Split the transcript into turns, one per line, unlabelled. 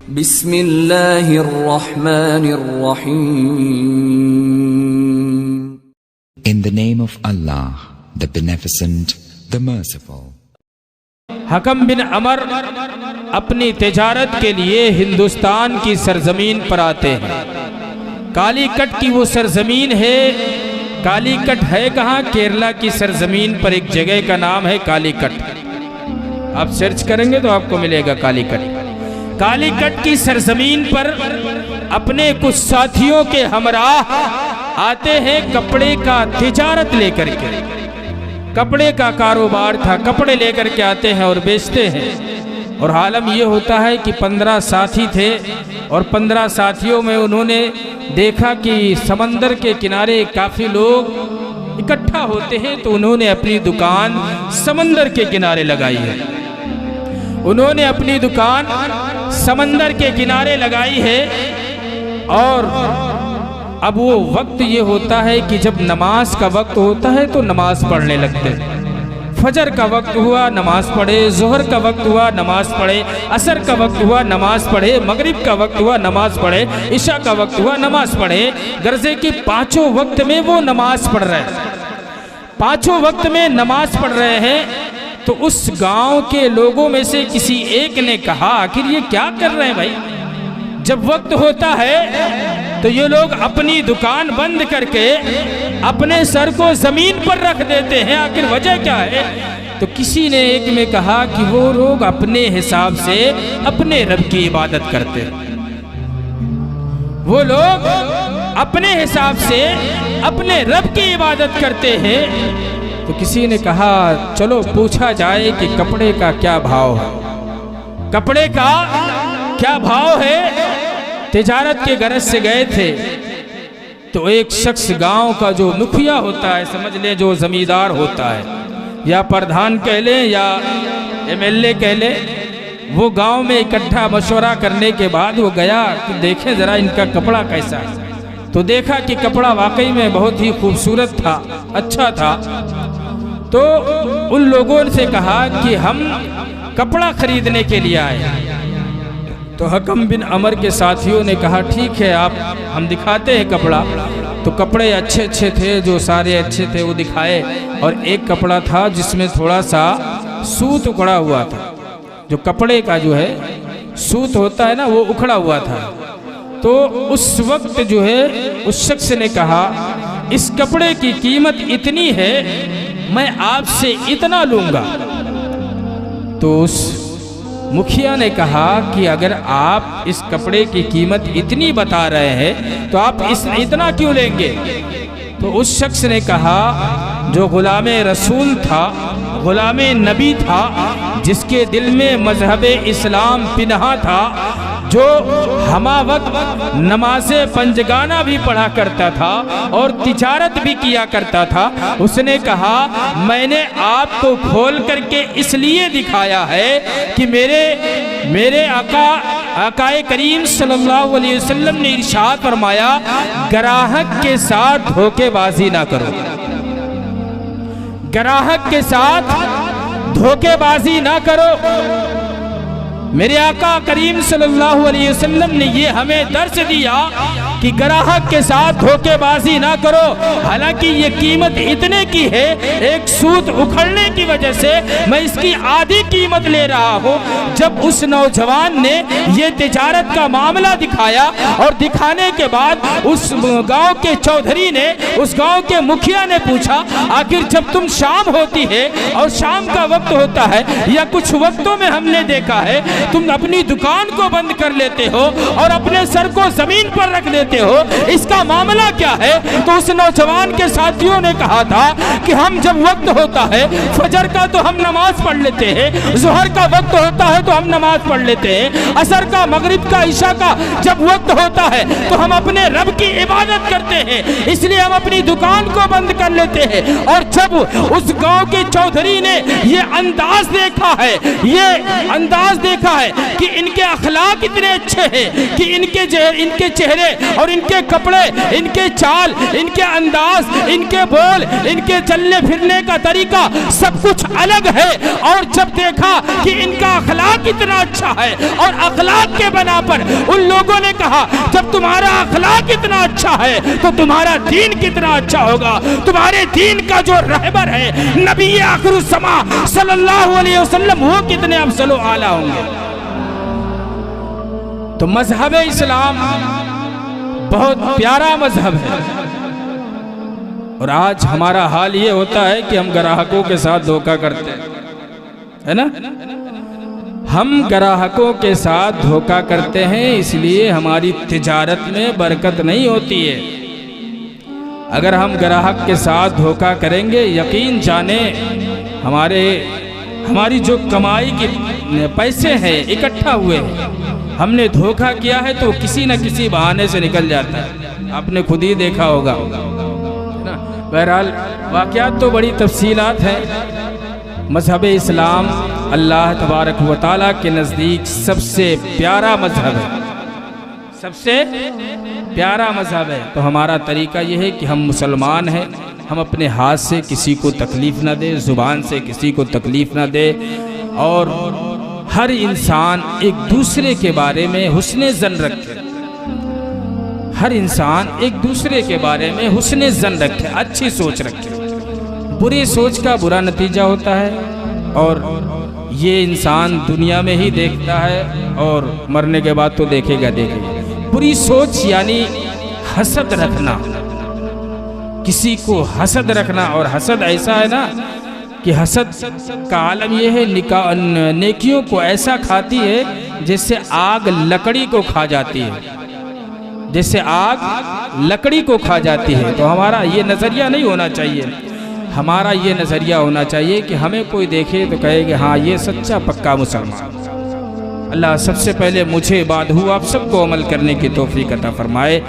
बिस्मिल्लाहिर्रहमानिर्रहीम।
In the name of Allah, the Beneficent, the Merciful.
हकम बिन अमर अपनी तिजारत के लिए हिंदुस्तान की सरजमीन पर आते हैं। कालीकट की वो सरजमीन है। कालीकट है कहाँ? केरला की सरजमीन पर एक जगह का नाम है कालीकट। आप सर्च करेंगे तो आपको मिलेगा कालीकट। कालीकट की सरजमीन पर अपने कुछ साथियों के हमराह आते हैं कपड़े का तिजारत लेकर के। कपड़े का कारोबार था, कपड़े लेकर के आते हैं और बेचते हैं। और हालम ये होता है कि 15 साथी थे और 15 साथियों में उन्होंने देखा कि समंदर के किनारे काफ़ी लोग इकट्ठा होते हैं, तो उन्होंने अपनी दुकान समंदर के किनारे लगाई है। उन्होंने अपनी दुकान समंदर के किनारे लगाई है। और अब वो वक्त ये होता है कि जब नमाज का वक्त होता है तो नमाज पढ़ने लगते हैं। फजर का वक्त हुआ नमाज पढ़े, जोहर का वक्त हुआ नमाज पढ़े, असर का वक्त हुआ नमाज पढ़े, मगरिब का वक्त हुआ नमाज पढ़े, इशा का वक्त हुआ नमाज पढ़े। गर्जे के पांचों वक्त में वो नमाज पढ़ रहे हैं। पांचों वक्त में नमाज पढ़ रहे हैं। तो उस गांव के लोगों में से किसी एक ने कहा, आखिर ये क्या कर रहे हैं भाई? जब वक्त होता है तो ये लोग अपनी दुकान बंद करके अपने सर को जमीन पर रख देते हैं, आखिर वजह क्या है? तो किसी ने एक में कहा कि वो लोग अपने हिसाब से अपने रब की इबादत करते हैं। वो लोग अपने हिसाब से अपने रब की इबादत करते हैं। तो किसी ने कहा चलो पूछा जाए कि कपड़े का क्या भाव है, कपड़े का क्या भाव है। तिजारत के गरज से गए थे तो एक शख्स गांव का जो मुखिया होता है, समझ लें जो जमींदार होता है, या प्रधान कह लें या एमएलए कह लें, वो गांव में इकट्ठा मशवरा करने के बाद वो गया कि देखें ज़रा इनका कपड़ा कैसा है। तो देखा कि कपड़ा वाकई में बहुत ही खूबसूरत था, अच्छा था। तो उन लोगों से कहा कि हम कपड़ा खरीदने के लिए आए। तो हकम बिन अमर के साथियों ने कहा ठीक है, आप हम दिखाते हैं कपड़ा। तो कपड़े अच्छे अच्छे थे, जो सारे अच्छे थे वो दिखाए। और एक कपड़ा था जिसमें थोड़ा सा सूत उखड़ा हुआ था। जो कपड़े का जो है सूत होता है ना, वो उखड़ा हुआ था। तो उस वक्त जो है उस शख्स ने कहा इस कपड़े की कीमत इतनी है, मैं आपसे इतना लूँगा। तो उस मुखिया ने कहा कि अगर आप इस कपड़े की कीमत इतनी बता रहे हैं तो आप इतना क्यों लेंगे? तो उस शख्स ने कहा जो गुलामे रसूल था, गुलामे नबी था, जिसके दिल में मजहब इस्लाम पिनहा था, जो हमा वक्त नमाज़े पंजगाना भी पढ़ा करता था और तिजारत भी किया करता था, उसने कहा मैंने आपको खोल करके इसलिए दिखाया है कि मेरे आकाए करीम सल्लल्लाहु अलैहि वसल्लम ने इरशाद फरमाया ग्राहक के साथ धोखेबाजी ना करो, ग्राहक के साथ धोखेबाजी ना करो। मेरे आका करीम सल्लल्लाहु अलैहि वसल्लम ने ये हमें दर्श दिया कि ग्राहक के साथ धोखेबाजी ना करो। हालांकि ये कीमत इतने की है, एक सूत उखड़ने की वजह से मैं इसकी आधी कीमत ले रहा हूँ। जब उस नौजवान ने ये तिजारत का मामला दिखाया और दिखाने के बाद उस गांव के चौधरी ने, उस गांव के मुखिया ने पूछा आखिर जब तुम शाम होती है और शाम का वक्त होता है या कुछ वक्तों में हमने देखा है तुम अपनी दुकान को बंद कर लेते हो और अपने सर को जमीन पर रख देते हो, इसका मामला क्या है? तो उस नौजवान के साथियों ने कहा था कि हम जब वक्त होता है फजर का तो हम नमाज पढ़ लेते हैं, जोहर का वक्त होता है तो हम नमाज पढ़ लेते हैं, असर का, मगरिब का, इशा का जब वक्त होता है तो हम अपने रब की इबादत करते हैं, इसलिए हम अपनी दुकान को बंद कर लेते हैं। और जब उस गांव के चौधरी ने ये अंदाज देखा है, ये अंदाज देखा देखा है कि इनके अखलाक इतने अच्छे हैं कि इनके चेहरे और इनके कपड़े, इनके चाल, इनके अंदाज, इनके बोल, इनके चलने फिरने का तरीका सब कुछ अलग है। और जब देखा कि इनका अखलाक इतना अच्छा है और अखलाक के बना पर उन लोगों ने कहा जब तुम्हारा अखलाक इतना अच्छा है तो तुम्हारा दीन कितना अच्छा होगा, तुम्हारे दीन का जो रहबर है नबी आखिरुस्समा सल्लल्लाहु अलैहि वसल्लम वो कितने अफजल व आला होंगे। तो मजहब इस्लाम बहुत प्यारा मजहब है। और आज हमारा हाल ये होता है कि हम ग्राहकों के साथ धोखा करते हैं, है ना। हम ग्राहकों के साथ धोखा करते हैं, इसलिए हमारी तिजारत में बरकत नहीं होती है। अगर हम ग्राहक के साथ धोखा करेंगे, यकीन जाने हमारी जो कमाई के पैसे हैं इकट्ठा हुए हैं, हमने धोखा किया है तो किसी न किसी बहाने से निकल जाता है। आपने खुद ही देखा होगा ना। बहरहाल वाक़यात तो बड़ी तफसीलात हैं। मजहब इस्लाम अल्लाह तबारक व तआला के नज़दीक सबसे प्यारा मजहब है, सबसे प्यारा मजहब है। तो हमारा तरीका यह है कि हम मुसलमान हैं, हम अपने हाथ से किसी को तकलीफ़ ना दें, ज़ुबान से किसी को तकलीफ़ ना दें, और हर इंसान एक दूसरे के बारे में हुस्ने ज़न रखे। हर इंसान एक दूसरे के बारे में हुस्ने ज़न रखे, अच्छी सोच रखे। बुरी सोच का बुरा नतीजा होता है और ये इंसान दुनिया में ही देखता है और मरने के बाद तो देखेगा। बुरी सोच यानी हसद रखना, किसी को हसद रखना। और हसद ऐसा है ना कि हसद का आलम यह है, नेकियों को ऐसा खाती है जैसे आग लकड़ी को खा जाती है, जैसे आग लकड़ी को खा जाती है। तो हमारा ये नज़रिया नहीं होना चाहिए। हमारा ये नज़रिया होना चाहिए कि हमें कोई देखे तो कहे कि हाँ ये सच्चा पक्का मुसलमान। अल्लाह सबसे पहले मुझे बाद आप सबको अमल करने की तौफीक अता फरमाए।